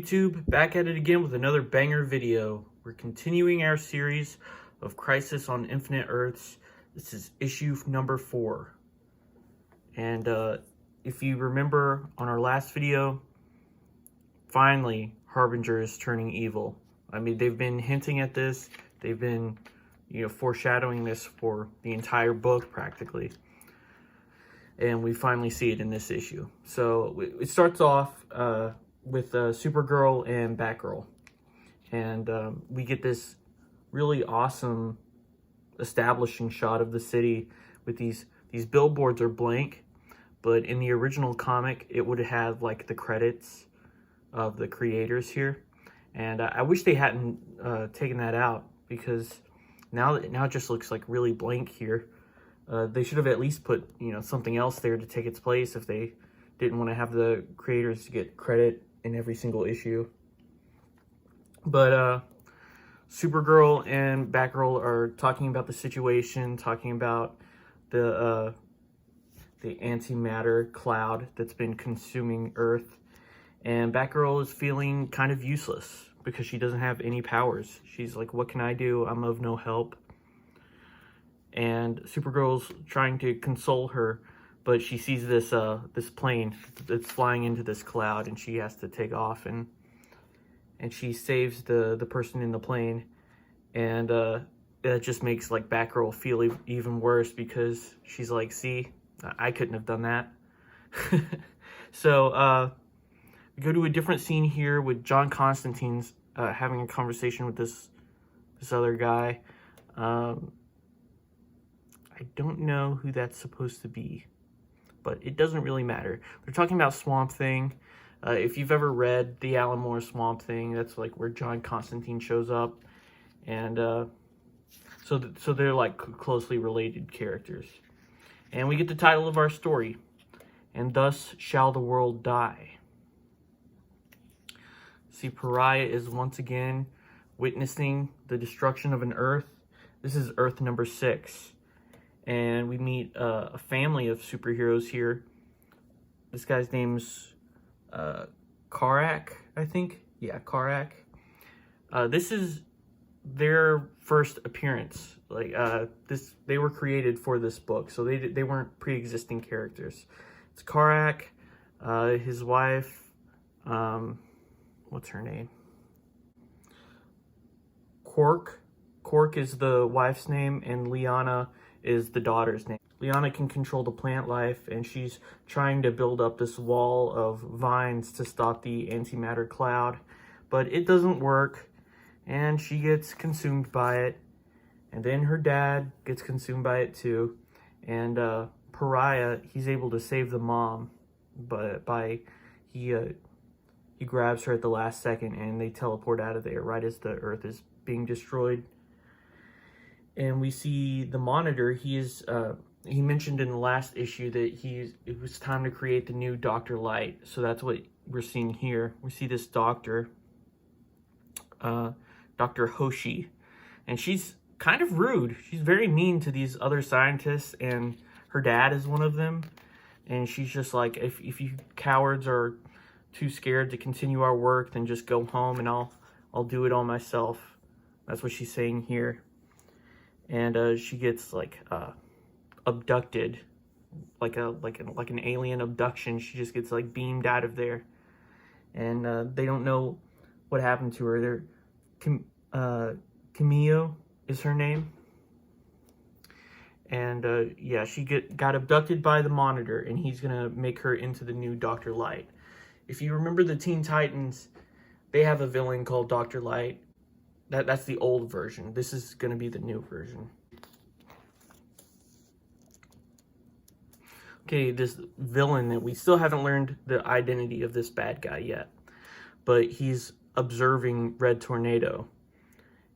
YouTube? Back at it again with another banger video. We're continuing our series of Crisis on Infinite Earths. This is issue number 4. And if you remember on our last video, finally Harbinger is turning evil. I mean, they've been hinting at this. They've been, foreshadowing this for the entire book practically. And we finally see it in this issue. So it starts off with Supergirl and Batgirl. And we get this really awesome establishing shot of the city with these billboards are blank. But in the original comic, it would have like the credits of the creators here. And I wish they hadn't taken that out, because now it just looks like really blank here. They should have at least put, something else there to take its place if they didn't want to have the creators get credit in every single issue. But Supergirl and Batgirl are talking about the situation, talking about the antimatter cloud that's been consuming Earth. And Batgirl is feeling kind of useless because she doesn't have any powers. She's like, what can I do? I'm of no help. And Supergirl's trying to console her, but she sees this this plane that's flying into this cloud, and she has to take off, and she saves the person in the plane, and that just makes like Batgirl feel even worse, because she's like, see, I couldn't have done that. So we go to a different scene here with John Constantine's having a conversation with this other guy. I don't know who that's supposed to be, but it doesn't really matter. They're talking about Swamp Thing. If you've ever read the Alan Moore Swamp Thing, that's like where John Constantine shows up. And so they're like closely related characters. And we get the title of our story, And Thus Shall the World Die. See, Pariah is once again witnessing the destruction of an Earth. This is Earth number 6. And we meet a family of superheroes here. This guy's name's Karak, I think. Yeah, Karak. This is their first appearance. Like they were created for this book, so they weren't pre-existing characters. It's Karak, his wife. What's her name? Quark. Quark is the wife's name, and Liana is the daughter's name. Liana can control the plant life, and she's trying to build up this wall of vines to stop the antimatter cloud, but it doesn't work, and she gets consumed by it, and then her dad gets consumed by it too, and Pariah, he's able to save the mom, but he grabs her at the last second, and they teleport out of there right as the Earth is being destroyed. And we see the Monitor. He mentioned in the last issue that it was time to create the new Dr. Light. So that's what we're seeing here. We see this doctor, Dr. Hoshi, and she's kind of rude. She's very mean to these other scientists, and her dad is one of them. And she's just like, if you cowards are too scared to continue our work, then just go home and I'll do it all myself. That's what she's saying here. And she gets like abducted, like an alien abduction. She just gets like beamed out of there, and they don't know what happened to her. Camille is her name, and yeah, she got abducted by the Monitor, and he's gonna make her into the new Dr. Light. If you remember the Teen Titans, they have a villain called Dr. Light. That's the old version. This is going to be the new version. Okay, this villain, that we still haven't learned the identity of this bad guy yet. But he's observing Red Tornado.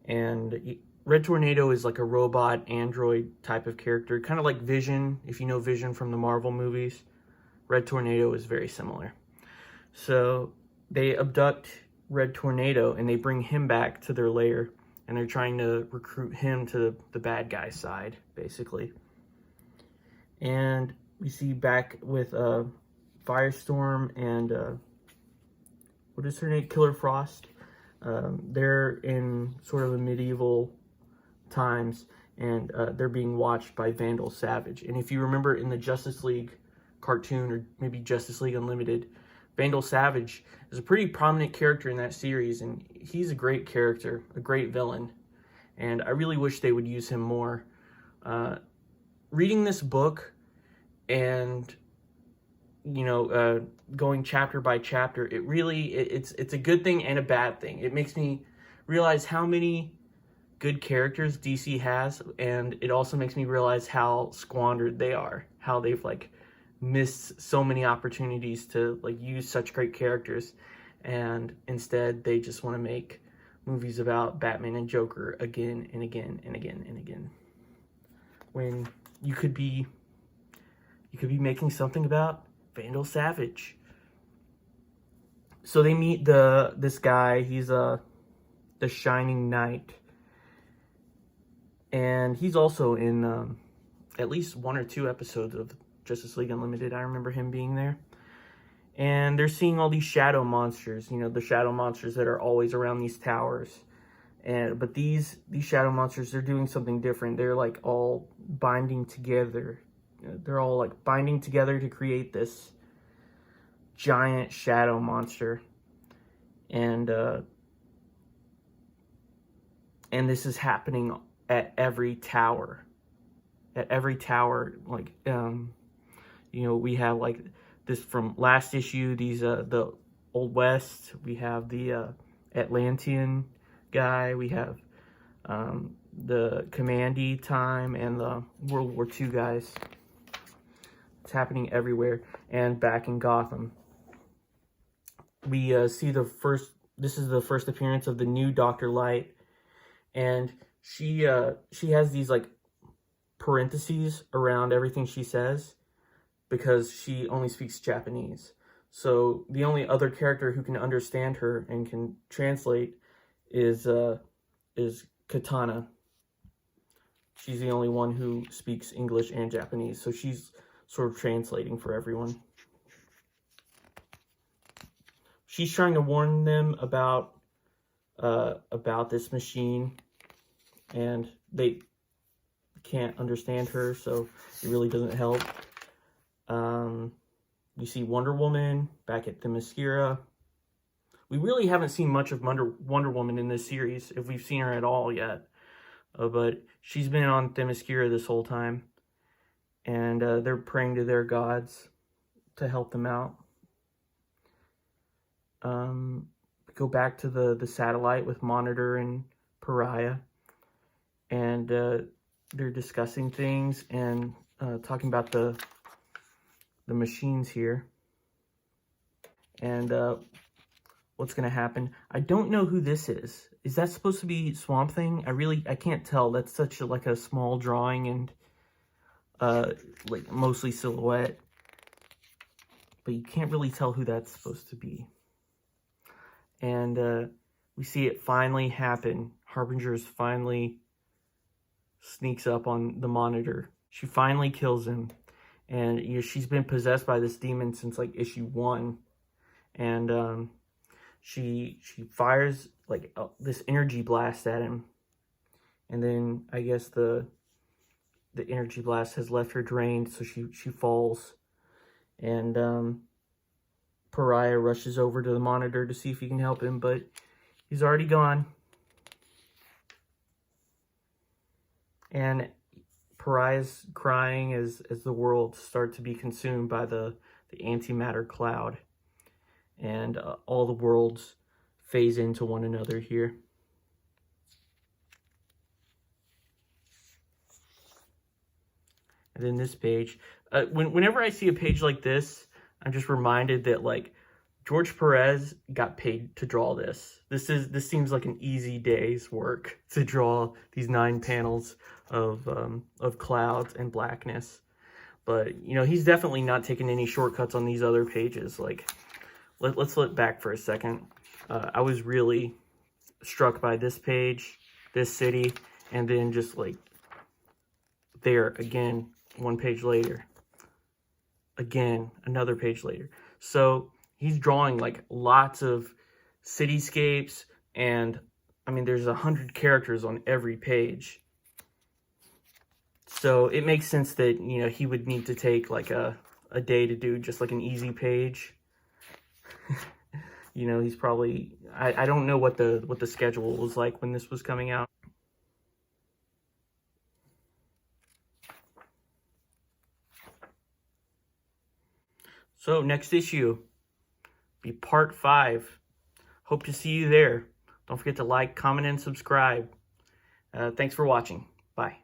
And Red Tornado is like a robot, android type of character. Kind of like Vision, if you know Vision from the Marvel movies. Red Tornado is very similar. So they abduct Red Tornado, and they bring him back to their lair, and they're trying to recruit him to the bad guy side, basically. And we see back with Firestorm and what is her name? Killer Frost. They're in sort of a medieval times, and they're being watched by Vandal Savage. And if you remember in the Justice League cartoon, or maybe Justice League Unlimited, Vandal Savage is a pretty prominent character in that series, and he's a great character, a great villain, and I really wish they would use him more. Reading this book and going chapter by chapter, it's a good thing and a bad thing. It makes me realize how many good characters DC has, and it also makes me realize how squandered they are, how they've missed so many opportunities to use such great characters, and instead they just want to make movies about Batman and Joker again and again and again and again, when you could be making something about Vandal Savage. So they meet this guy. He's the Shining Knight, and he's also in at least 1 or 2 episodes of Justice League Unlimited. I remember him being there. And they're seeing all these shadow monsters, the shadow monsters that are always around these towers. But these shadow monsters, they're doing something different. They're all binding together. They're all binding together to create this giant shadow monster. And this is happening at every tower. At every tower, we have this from last issue, these the Old West, we have the Atlantean guy, we have the Commandy time, and the World War II guys. It's happening everywhere. And back in Gotham, we see this is the first appearance of the new Dr. Light, and she has these parentheses around everything she says, because she only speaks Japanese. So the only other character who can understand her and can translate is Katana. She's the only one who speaks English and Japanese, so she's sort of translating for everyone. She's trying to warn them about this machine, and they can't understand her, so it really doesn't help. We see Wonder Woman back at Themyscira. We really haven't seen much of Wonder Woman in this series, if we've seen her at all yet. But she's been on Themyscira this whole time, and they're praying to their gods to help them out. Go back to the satellite with Monitor and Pariah, and they're discussing things and talking about the machines here, and what's gonna happen. I don't know who this is. Is that supposed to be Swamp Thing? I can't tell. That's such a small drawing, and mostly silhouette, but you can't really tell who that's supposed to be. And we see it finally happen. Harbinger finally sneaks up on the Monitor. She finally kills him. And she's been possessed by this demon since issue 1, and she fires this energy blast at him, and then I guess the energy blast has left her drained, so she falls, and Pariah rushes over to the Monitor to see if he can help him, but he's already gone, and Pariah's crying as the world starts to be consumed by the antimatter cloud, and all the worlds phase into one another here. And then this page, whenever I see a page like this, I'm just reminded that George Perez got paid to draw this. This seems like an easy day's work to draw these 9 panels of clouds and blackness. But he's definitely not taking any shortcuts on these other pages. Let's look back for a second. I was really struck by this page, this city, and then just there again, 1 page later, again another page later. So he's drawing lots of cityscapes, and I mean, there's 100 characters on every page. So it makes sense that, you know, he would need to take like a day to do just like an easy page. You know, he's probably, I don't know what the schedule was like when this was coming out. So next issue be part 5. Hope to see you there. Don't forget to like, comment, and subscribe. Thanks for watching. Bye.